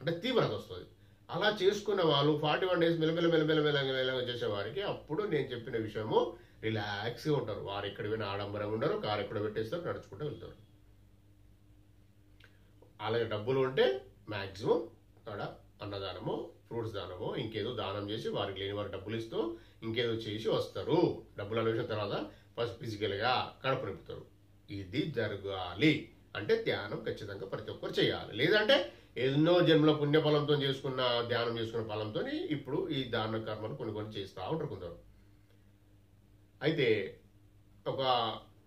[SPEAKER 1] అంటే తీవ్రత వస్తుంది. అలా చేసుకున్న వాళ్ళు 41 days మెల్లమెల్లగా చేసేవారికి అప్పుడు నేను చెప్పిన విషయము రిలాక్స్గా ఉంటారు. వారు ఎక్కడ పోయినా ఆడంబరంగా ఉండరు, కారు ఎక్కడ పెట్టేస్తారు, నడుచుకుంటూ వెళ్తారు. అలాగే డబ్బులు ఉంటే మ్యాక్సిమం అక్కడ అన్నదానమో ఫ్రూట్స్ దానమో ఇంకేదో దానం చేసి వారికి లేని వారికి డబ్బులు ఇస్తూ ఇంకేదో చేసి వస్తారు. డబ్బులు అనేసిన తర్వాత ఫస్ట్ ఫిజికల్గా కడుపు నింపుతారు. ఇది జరగాలి అంటే ధ్యానం ఖచ్చితంగా ప్రతి ఒక్కరు చేయాలి. లేదంటే ఎన్నో జన్మల పుణ్యఫలంతో చేసుకున్న ధ్యానం చేసుకున్న ఫలంతో ఇప్పుడు ఈ దాన కర్మలు కొన్ని చేస్తూ ఉంటారు కొందరు. అయితే ఒక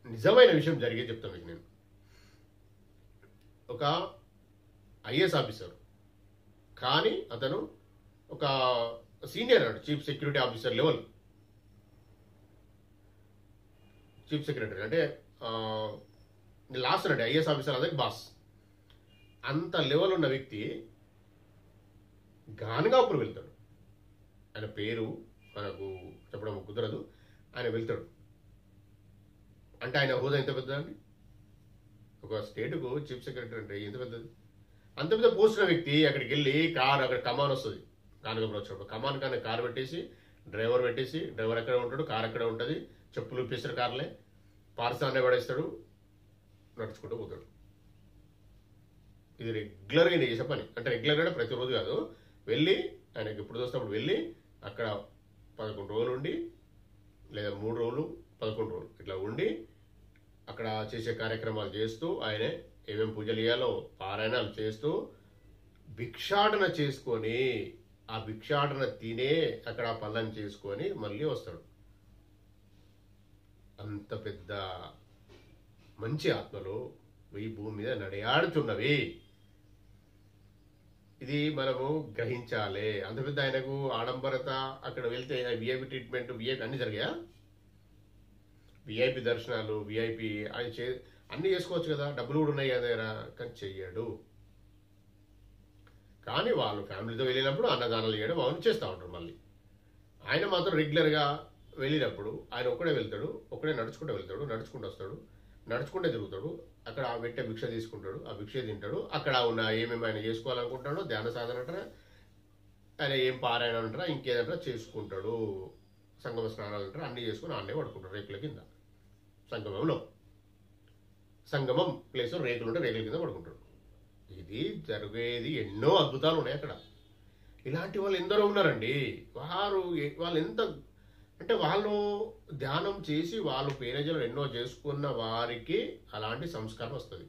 [SPEAKER 1] నిజమైన విషయం జరిగే చెప్తాను మీకు నేను. ఒక ఐఏఎస్ ఆఫీసర్, కానీ అతను ఒక సీనియర్ అన్నాడు, chief security officer level, chief secretary అంటే లాస్ట్ అండి ఐఏఎస్ ఆఫీసర్ అదే బాస్. అంత లెవెల్ ఉన్న వ్యక్తి గానగాపురం వెళ్తాడు. ఆయన పేరు మనకు చెప్పడం కుదరదు. ఆయన వెళ్తాడు అంటే ఆయన హోదా ఎంత పెద్దదండి. ఒక స్టేట్కు చీఫ్ సెక్రటరీ అంటే ఎంత పెద్దది. అంత పెద్ద పోస్ట్ ఉన్న వ్యక్తి అక్కడికి వెళ్ళి కారు, అక్కడ కమాన్ వస్తుంది గానగాపురం వచ్చినప్పుడు, కమాన్ కానీ కారు పెట్టేసి డ్రైవర్ ఎక్కడ ఉంటాడు, కారు ఎక్కడ ఉంటుంది, చెప్పులు ఇప్పిస్తాడు, కార్లే పార్సల్ పడేస్తాడు, నడుచుకుంటూ పోతాడు. ఇది రెగ్యులర్గా నేను చేసే పని. అంటే రెగ్యులర్గా ప్రతిరోజు కాదు, వెళ్ళి ఆయనకి ఎప్పుడు చూసినప్పుడు వెళ్ళి అక్కడ 11 రోజులు ఉండి, లేదా 3 రోజులు 11 రోజులు ఇట్లా ఉండి అక్కడ చేసే కార్యక్రమాలు చేస్తూ, ఆయనే ఏమేమి పూజలు చేయాలో పారాయణాలు చేస్తూ భిక్షాటన చేసుకొని, ఆ భిక్షాటన తినే అక్కడ పనులను చేసుకొని మళ్ళీ వస్తాడు. అంత పెద్ద మంచి ఆత్మలు ఈ భూమి మీద నడయాడుతున్నవి. ఇది మనము గ్రహించాలి. అంత పెద్ద ఆయనకు ఆడంబరత, అక్కడ వెళ్తే విఐపి ట్రీట్మెంట్, విఐపి అన్ని జరిగాయా, విఐపి దర్శనాలు, విఐపి ఆయన అన్నీ చేసుకోవచ్చు కదా, డబ్బులు కూడా ఉన్నాయి కదా, కానీ చెయ్యడు. కానీ వాళ్ళు ఫ్యామిలీతో వెళ్ళినప్పుడు అన్నదానాలు చేయడం అవన్నీ చేస్తూ ఉంటారు. మళ్ళీ ఆయన మాత్రం రెగ్యులర్గా వెళ్ళినప్పుడు ఆయన ఒక్కడే వెళ్తాడు, ఒక్కడే నడుచుకుంటూ వెళ్తాడు, నడుచుకుంటూ వస్తాడు, నడుచుకుంటే తిరుగుతాడు, అక్కడ పెట్టే భిక్ష తీసుకుంటాడు, ఆ భిక్ష తింటాడు. అక్కడ ఉన్న ఏమేమి ఆయన చేసుకోవాలనుకుంటాడో ధ్యాన సాధన అంటారా, ఆయన ఏం పారాయణ అంటారా, ఇంకేదంటారా చేసుకుంటాడు. సంగమ స్నానాలు అంటారా, అన్నీ చేసుకుని ఆన్నే పడుకుంటాడు రేకుల కింద. సంగమంలో సంగమం ప్లేస్లో రేకులు ఉంటే రేకుల కింద పడుకుంటాడు. ఇది జరిగేది ఎన్నో అద్భుతాలు ఉన్నాయి అక్కడ. ఇలాంటి వాళ్ళు ఎందరో ఉన్నారండి. వాళ్ళు ఎంత అంటే వాళ్ళు ధ్యానం చేసి వాళ్ళు పేరేజలు ఎన్నో చేసుకున్న వారికి అలాంటి సంస్కారం వస్తుంది.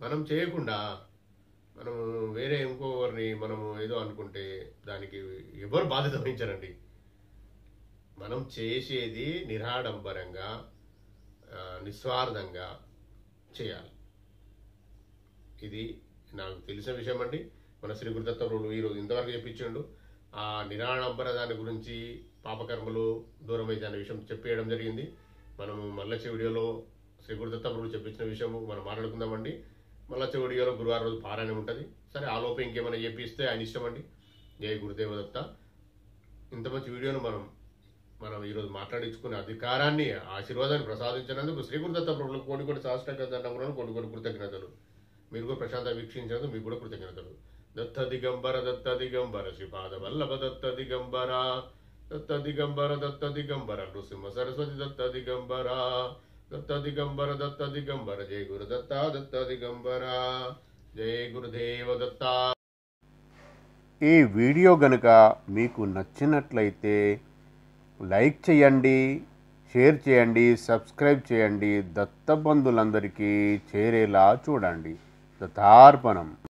[SPEAKER 1] మనం చేయకుండా మనము వేరే ఇంకొకరిని మనము ఏదో అనుకుంటే దానికి ఎవరు బాధ్యత వహించారండి. మనం చేసేది నిరాడంబరంగా నిస్వార్థంగా చేయాలి. ఇది నాకు తెలిసిన విషయం అండి. మన శ్రీ గురుదత్త ప్రభువు ఈరోజు ఇంతవరకు చెప్పించిండు. ఆ నిరాడంబర దాని గురించి, పాపకర్మలు దూరం అయితే అనే విషయం చెప్పేయడం జరిగింది. మనము మళ్ళొచ్చే వీడియోలో శ్రీ గురుదత్త ప్రభువు చెప్పించిన విషయము మనం మాట్లాడుకుందామండి. మళ్ళొచ్చే వీడియోలో గురువారం రోజు పారాయణం ఉంటుంది. సరే ఆ లోపే ఇంకేమైనా చెప్పిస్తే ఆయన ఇష్టం అండి. జై గురుదేవదత్త. ఇంత మంచి వీడియోను మనం ఈరోజు మాట్లాడించుకునే అధికారాన్ని, ఆశీర్వాదాన్ని ప్రసాదించినందుకు శ్రీ గురుదత్త ప్రభువులకు కొన్ని శాస్త్రంగా దండములను కొన్ని కృతజ్ఞతలు. మీరు కూడా ప్రశాంత వీక్షించినందుకు మీకు కూడా కృతజ్ఞతలు. దత్త దిగంబర శ్రీపాద వల్లభ దత్త దిగంబర నృసింహ సరస్వతి దత్త దిగంబర జయ గురుదత్త దత్త దిగంబర జయ గురుదేవ దత్త.
[SPEAKER 2] ఈ వీడియో గనుక మీకు నచ్చినట్లయితే లైక్ చేయండి, షేర్ చేయండి, సబ్స్క్రైబ్ చేయండి. దత్తబంధులందరికీ చేరేలా చూడండి. దత్తార్పణం.